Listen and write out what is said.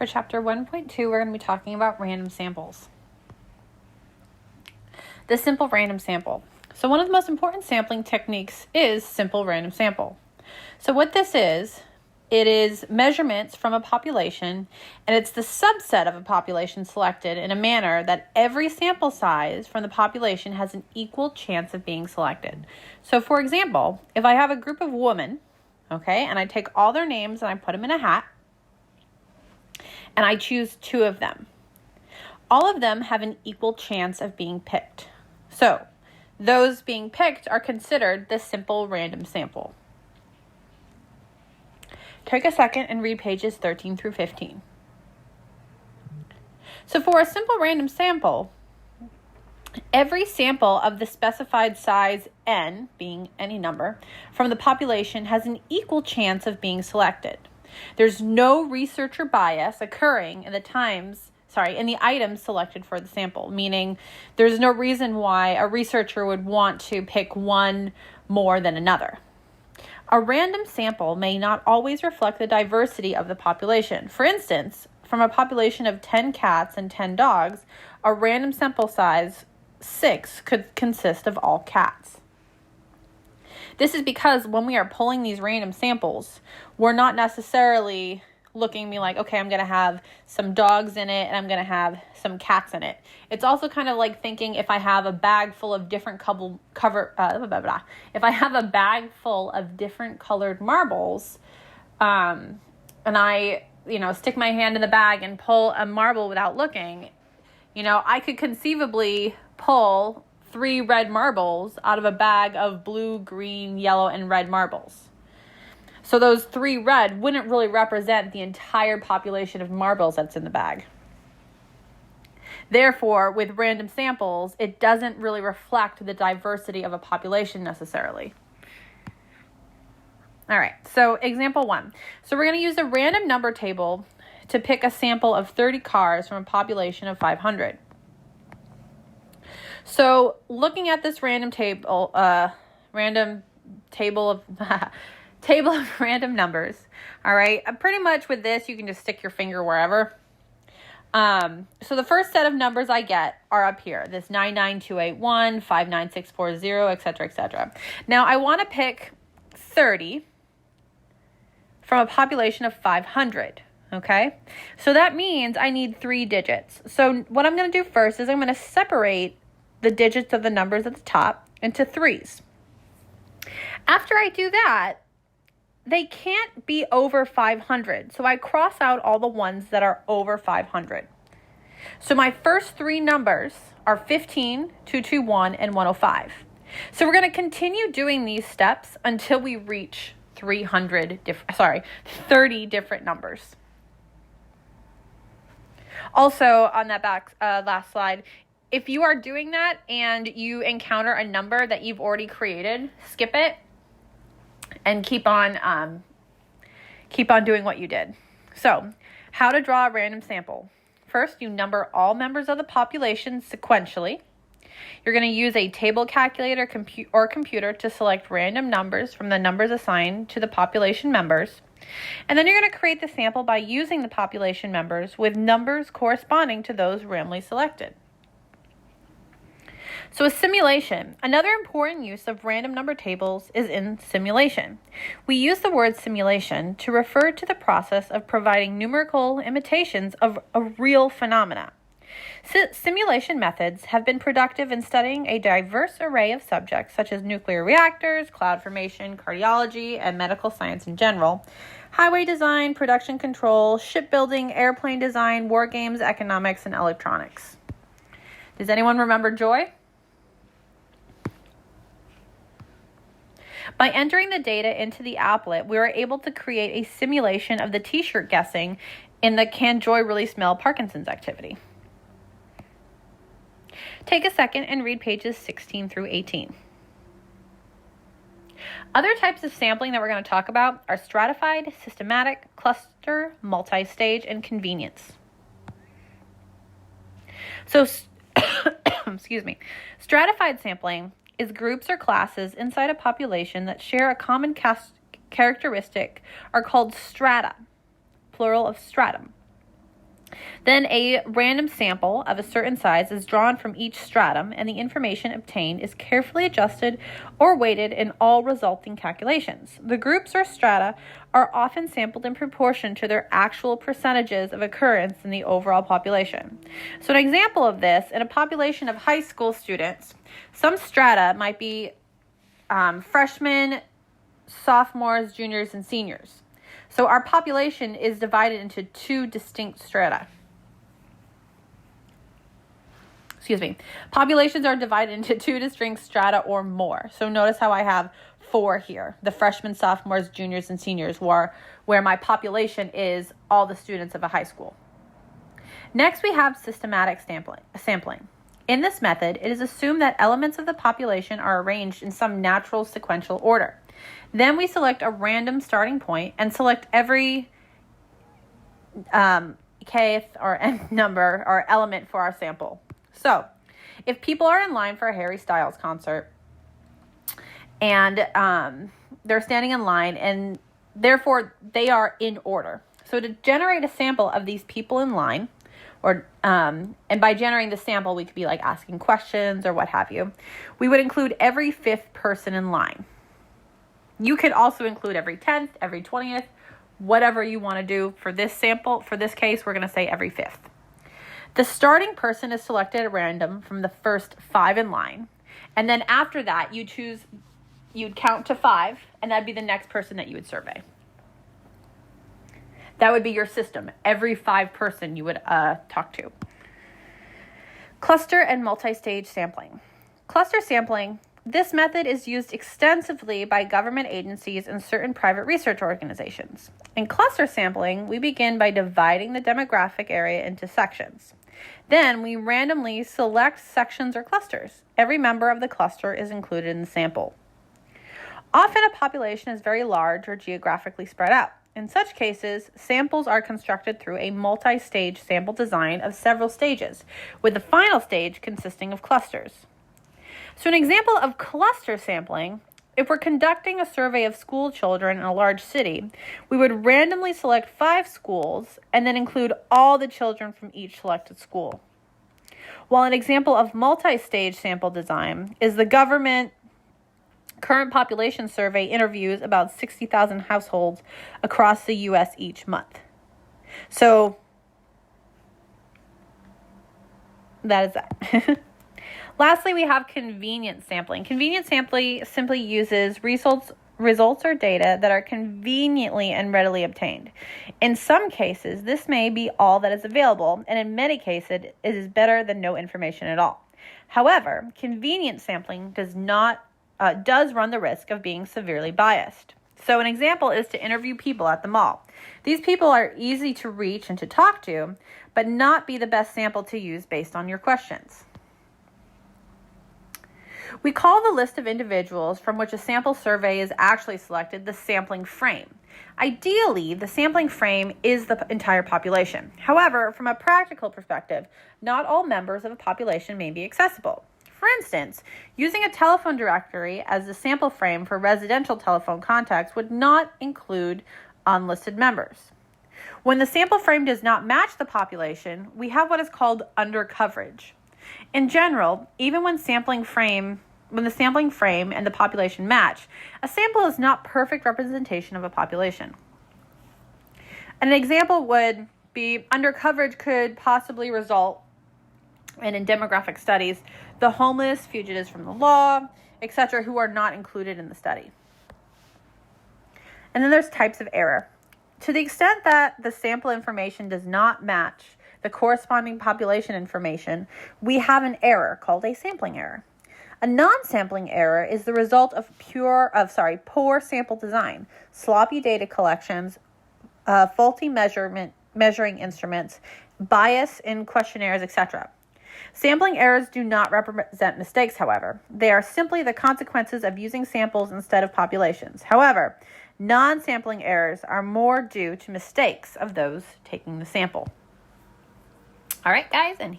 For chapter 1.2, we're going to be talking about random samples. The simple random sample. So one of the most important sampling techniques is simple random sample. So what this is, it is measurements from a population, and it's the subset of a population selected in a manner that every sample size from the population has an equal chance of being selected. So for example, if I have a group of women, okay, and I take all their names and I put them in a hat, and I choose 2 of them, all of them have an equal chance of being picked. So those being picked are considered the simple random sample. Take a second and read pages 13 through 15. So for a simple random sample, every sample of the specified size n, being any number, from the population has an equal chance of being selected. There's no researcher bias occurring in the items selected for the sample, meaning there's no reason why a researcher would want to pick one more than another. A random sample may not always reflect the diversity of the population. For instance, from a population of 10 cats and 10 dogs, a random sample size 6 could consist of all cats. This is because when we are pulling these random samples, we're not necessarily looking at me like, okay, I'm going to have some dogs in it and I'm going to have some cats in it. It's also kind of like thinking if I have a bag full of different if I have a bag full of different colored marbles, and I, stick my hand in the bag and pull a marble without looking, I could conceivably pull 3 red marbles out of a bag of blue, green, yellow, and red marbles. So those 3 red wouldn't really represent the entire population of marbles that's in the bag. Therefore, with random samples, it doesn't really reflect the diversity of a population necessarily. All right, so example 1. So we're going to use a random number table to pick a sample of 30 cars from a population of 500. So looking at this table of random numbers, all right, pretty much with this, you can just stick your finger wherever. So the first set of numbers I get are up here, this 99281, 59640, etc., etc. Now I want to pick 30 from a population of 500, okay? So that means I need 3 digits. So what I'm going to do first is I'm going to separate the digits of the numbers at the top into 3s. After I do that, they can't be over 500. So I cross out all the ones that are over 500. So my first 3 numbers are 15, 221, and 105. So we're going to continue doing these steps until we reach 30 different numbers. Also, on that last slide, if you are doing that and you encounter a number that you've already created, skip it and keep on doing what you did. So, how to draw a random sample. First, you number all members of the population sequentially. You're going to use a table calculator or computer to select random numbers from the numbers assigned to the population members. And then you're going to create the sample by using the population members with numbers corresponding to those randomly selected. So a simulation. Another important use of random number tables is in simulation. We use the word simulation to refer to the process of providing numerical imitations of a real phenomena. Simulation methods have been productive in studying a diverse array of subjects such as nuclear reactors, cloud formation, cardiology, and medical science in general, highway design, production control, shipbuilding, airplane design, war games, economics, and electronics. Does anyone remember Joy? By entering the data into the applet, we were able to create a simulation of the t-shirt guessing in the Can Joy Really Smell Parkinson's activity. Take a second and read pages 16 through 18. Other types of sampling that we're going to talk about are stratified, systematic, cluster, multistage, and convenience. So, stratified sampling is groups or classes inside a population that share a common characteristic are called strata, plural of stratum. Then a random sample of a certain size is drawn from each stratum, and the information obtained is carefully adjusted or weighted in all resulting calculations. The groups or strata are often sampled in proportion to their actual percentages of occurrence in the overall population. So an example of this, in a population of high school students, some strata might be freshmen, sophomores, juniors, and seniors. So our population is divided into two distinct strata. Populations are divided into two distinct strata or more. So notice how I have 4 here. The freshmen, sophomores, juniors, and seniors, where my population is all the students of a high school. Next, we have systematic sampling. In this method, it is assumed that elements of the population are arranged in some natural sequential order. Then we select a random starting point and select every kth or nth number or element for our sample. So, if people are in line for a Harry Styles concert and they're standing in line and therefore they are in order. So to generate a sample of these people in line, or and by generating the sample, we could be like asking questions or what have you, we would include every 5th person in line. You could also include every 10th, every 20th, whatever you want to do. For this sample, for this case, we're going to say every 5th. The starting person is selected at random from the first 5 in line. And then after that, you'd count to 5, and that'd be the next person that you would survey. That would be your system. Every 5 person you would talk to. Cluster and multistage sampling. Cluster sampling. This method is used extensively by government agencies and certain private research organizations. In cluster sampling, we begin by dividing the demographic area into sections. Then we randomly select sections or clusters. Every member of the cluster is included in the sample. Often a population is very large or geographically spread out. In such cases, samples are constructed through a multi-stage sample design of several stages, with the final stage consisting of clusters. So an example of cluster sampling, if we're conducting a survey of school children in a large city, we would randomly select 5 schools and then include all the children from each selected school. While an example of multi-stage sample design is the government current population survey interviews about 60,000 households across the U.S. each month. So that is that. Lastly, we have convenient sampling. Convenient sampling simply uses results or data that are conveniently and readily obtained. In some cases, this may be all that is available, and in many cases, it is better than no information at all. However, convenient sampling does run the risk of being severely biased. So an example is to interview people at the mall. These people are easy to reach and to talk to, but not be the best sample to use based on your questions. We call the list of individuals from which a sample survey is actually selected the sampling frame. Ideally, the sampling frame is the entire population. However, from a practical perspective, not all members of a population may be accessible. For instance, using a telephone directory as the sample frame for residential telephone contacts would not include unlisted members. When the sample frame does not match the population, we have what is called undercoverage. In general, even when the sampling frame and the population match, a sample is not perfect representation of a population. An example would be undercoverage could possibly result in demographic studies, the homeless, fugitives from the law, etc., who are not included in the study. And then there's types of error. To the extent that the sample information does not match the corresponding population information, we have an error called a sampling error. A non-sampling error is the result of poor sample design, sloppy data collections, faulty measuring instruments, bias in questionnaires, etc. Sampling errors do not represent mistakes, however. They are simply the consequences of using samples instead of populations. However, non-sampling errors are more due to mistakes of those taking the sample. All right, guys, and